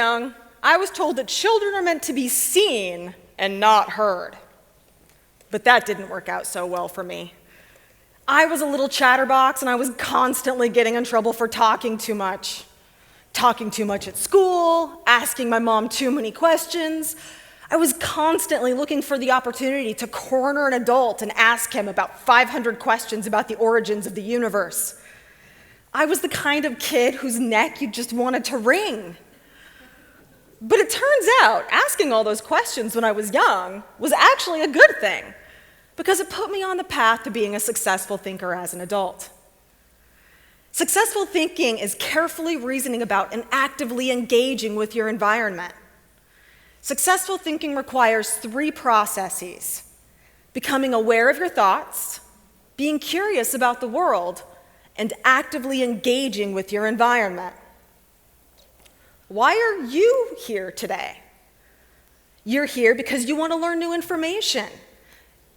young, I was told that children are meant to be seen and not heard. But that didn't work out so well for me. I was a little chatterbox, and I was constantly getting in trouble for talking too much. Talking too much at school, asking my mom too many questions. I was constantly looking for the opportunity to corner an adult and ask him about 500 questions about the origins of the universe. I was the kind of kid whose neck you just wanted to wring. But it turns out asking all those questions when I was young was actually a good thing, because it put me on the path to being a successful thinker as an adult. Successful thinking is carefully reasoning about and actively engaging with your environment. Successful thinking requires 3 processes: becoming aware of your thoughts, being curious about the world, and actively engaging with your environment. Why are you here today? You're here because you want to learn new information.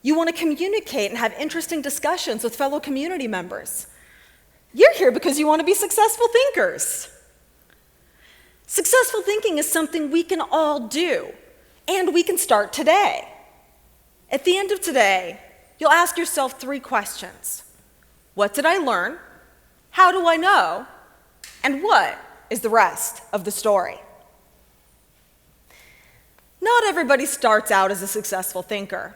You want to communicate and have interesting discussions with fellow community members. You're here because you want to be successful thinkers. Successful thinking is something we can all do, and we can start today. At the end of today, you'll ask yourself 3 questions. What did I learn? How do I know? And what is the rest of the story? Not everybody starts out as a successful thinker.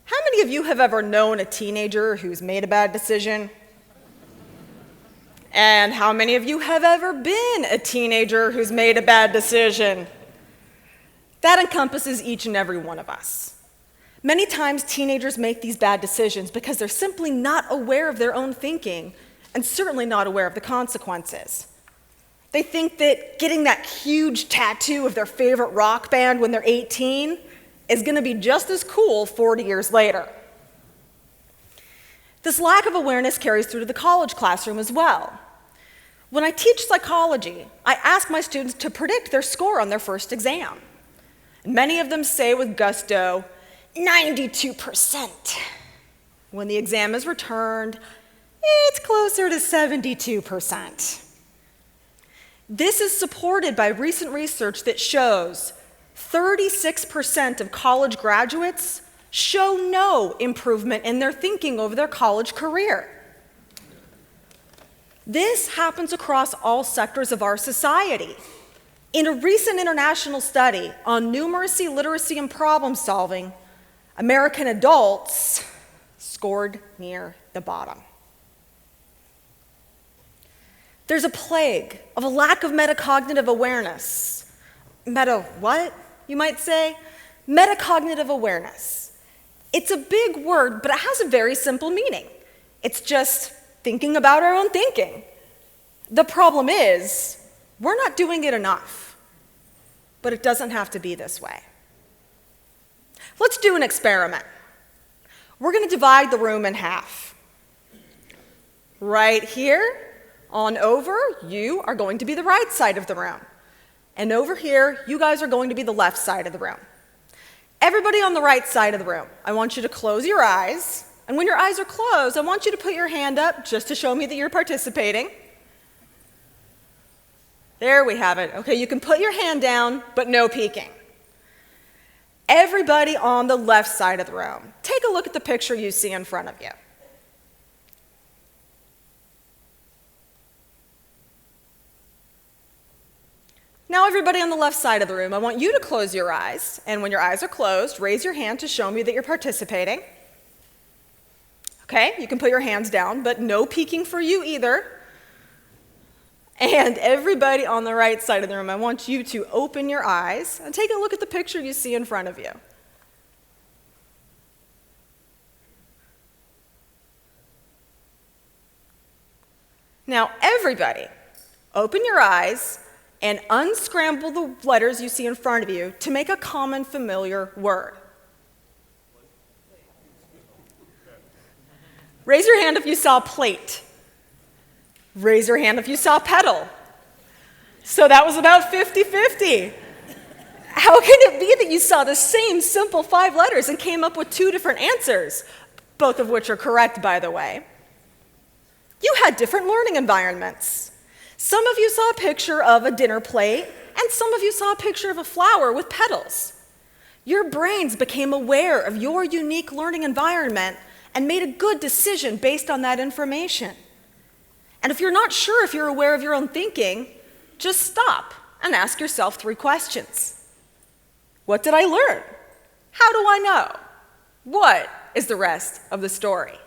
How many of you have ever known a teenager who's made a bad decision? And how many of you have ever been a teenager who's made a bad decision? That encompasses each and every one of us. Many times teenagers make these bad decisions because they're simply not aware of their own thinking and certainly not aware of the consequences. They think that getting that huge tattoo of their favorite rock band when they're 18 is going to be just as cool 40 years later. This lack of awareness carries through to the college classroom as well. When I teach psychology, I ask my students to predict their score on their first exam. And many of them say with gusto, 92%. When the exam is returned, it's closer to 72%. This is supported by recent research that shows 36% of college graduates show no improvement in their thinking over their college career. This happens across all sectors of our society. In a recent international study on numeracy, literacy, and problem solving, American adults scored near the bottom. There's a plague of a lack of metacognitive awareness. What, you might say? Metacognitive awareness. It's a big word, but it has a very simple meaning. It's just thinking about our own thinking. The problem is, we're not doing it enough. But it doesn't have to be this way. Let's do an experiment. We're going to divide the room in half. Right here on over, you are going to be the right side of the room. And over here, you guys are going to be the left side of the room. Everybody on the right side of the room, I want you to close your eyes. And when your eyes are closed, I want you to put your hand up just to show me that you're participating. There we have it. Okay, you can put your hand down, but no peeking. Everybody on the left side of the room, take a look at the picture you see in front of you. Now everybody on the left side of the room, I want you to close your eyes, and when your eyes are closed, raise your hand to show me that you're participating. Okay, you can put your hands down, but no peeking for you either. And everybody on the right side of the room, I want you to open your eyes and take a look at the picture you see in front of you. Now everybody, open your eyes and unscramble the letters you see in front of you to make a common familiar word. Raise your hand if you saw plate. Raise your hand if you saw pedal. So that was about 50-50. How can it be that you saw the same simple 5 letters and came up with 2 different answers, both of which are correct, by the way? You had different learning environments. Some of you saw a picture of a dinner plate, And some of you saw a picture of a flower with petals. Your brains became aware of your unique learning environment and made a good decision based on that information. And if you're not sure if you're aware of your own thinking, just stop and ask yourself 3 questions. What did I learn? How do I know? What is the rest of the story?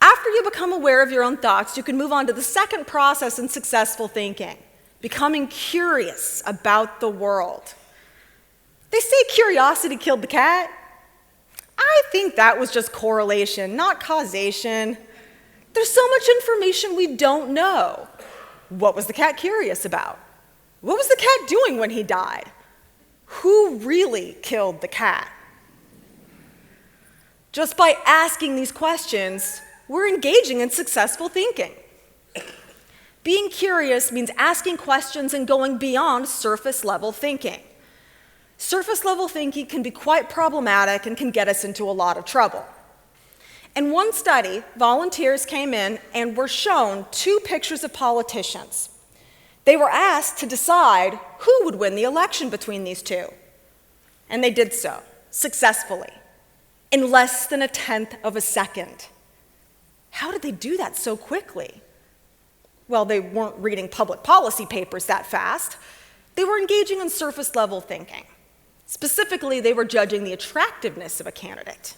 After you become aware of your own thoughts, you can move on to the second process in successful thinking, becoming curious about the world. They say curiosity killed the cat. I think that was just correlation, not causation. There's so much information we don't know. What was the cat curious about? What was the cat doing when he died? Who really killed the cat? Just by asking these questions, we're engaging in successful thinking. Being curious means asking questions and going beyond surface-level thinking. Surface-level thinking can be quite problematic and can get us into a lot of trouble. In one study, volunteers came in and were shown 2 pictures of politicians. They were asked to decide who would win the election between these 2. And they did so, successfully, in less than 1/10 of a second. How did they do that so quickly? Well, they weren't reading public policy papers that fast. They were engaging in surface-level thinking. Specifically, they were judging the attractiveness of a candidate.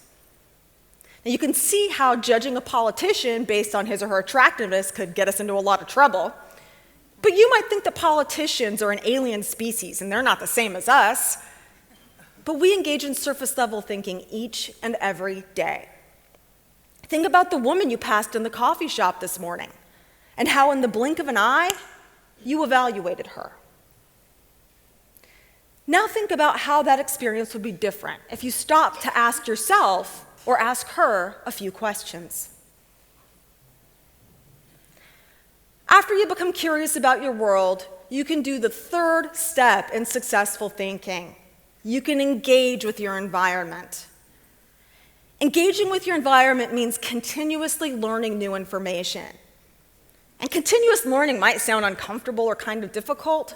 Now, you can see how judging a politician based on his or her attractiveness could get us into a lot of trouble. But you might think that politicians are an alien species, and they're not the same as us. But we engage in surface-level thinking each and every day. Think about the woman you passed in the coffee shop this morning, and how in the blink of an eye, you evaluated her. Now think about how that experience would be different if you stopped to ask yourself or ask her a few questions. After you become curious about your world, you can do the 3rd step in successful thinking. You can engage with your environment. Engaging with your environment means continuously learning new information. And continuous learning might sound uncomfortable or kind of difficult,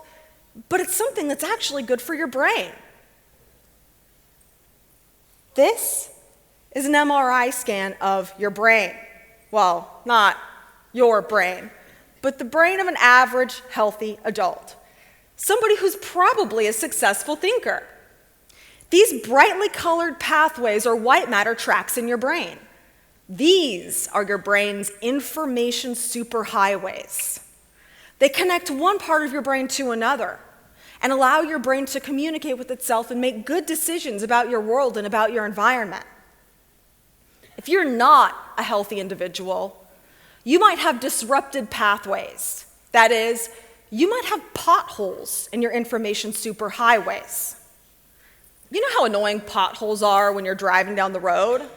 but it's something that's actually good for your brain. This is an MRI scan of your brain. Well, not your brain, but the brain of an average, healthy adult. Somebody who's probably a successful thinker. These brightly colored pathways are white matter tracks in your brain. These are your brain's information superhighways. They connect one part of your brain to another and allow your brain to communicate with itself and make good decisions about your world and about your environment. If you're not a healthy individual, you might have disrupted pathways. That is, you might have potholes in your information superhighways. You know how annoying potholes are when you're driving down the road?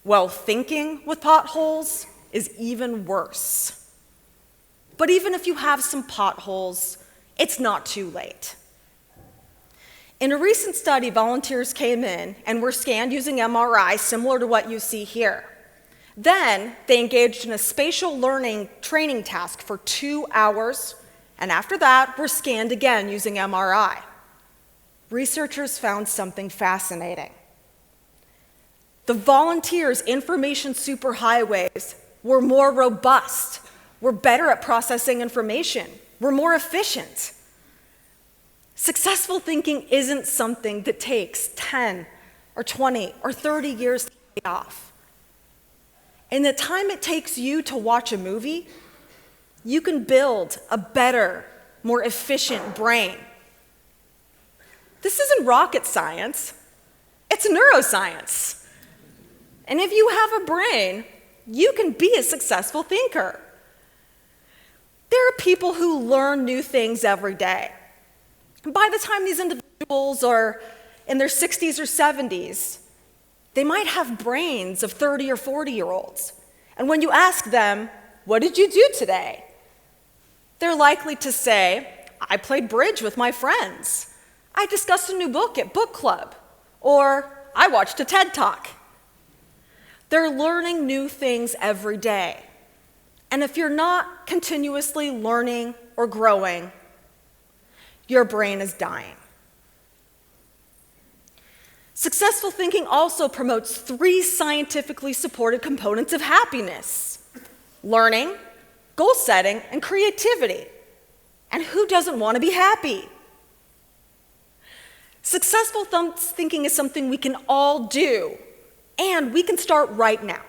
Well, thinking with potholes is even worse. But even if you have some potholes, it's not too late. In a recent study, volunteers came in and were scanned using MRI, similar to what you see here. Then they engaged in a spatial learning training task for 2 hours, and after that, were scanned again using MRI. Researchers found something fascinating. The volunteers' information superhighways were more robust, were better at processing information, were more efficient. Successful thinking isn't something that takes 10 or 20 or 30 years to pay off. In the time it takes you to watch a movie, you can build a better, more efficient brain. This isn't rocket science, it's neuroscience. And if you have a brain, you can be a successful thinker. There are people who learn new things every day. And by the time these individuals are in their 60s or 70s, they might have brains of 30 or 40-year-olds. And when you ask them, "What did you do today?" they're likely to say, "I played bridge with my friends. I discussed a new book at book club," or "I watched a TED Talk." They're learning new things every day. And if you're not continuously learning or growing, your brain is dying. Successful thinking also promotes 3 scientifically supported components of happiness: learning, goal setting, and creativity. And who doesn't want to be happy? Successful thinking is something we can all do, and we can start right now.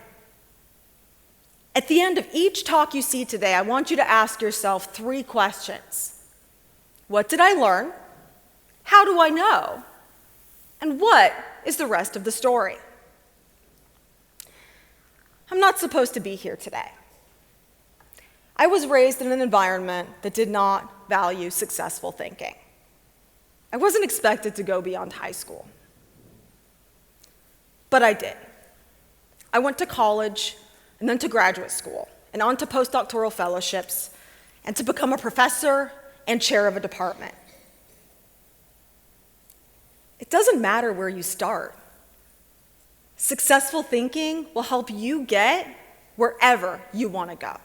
At the end of each talk you see today, I want you to ask yourself 3 questions. What did I learn? How do I know? And what is the rest of the story? I'm not supposed to be here today. I was raised in an environment that did not value successful thinking. I wasn't expected to go beyond high school. But I did. I went to college and then to graduate school and on to postdoctoral fellowships and to become a professor and chair of a department. It doesn't matter where you start. Successful thinking will help you get wherever you want to go.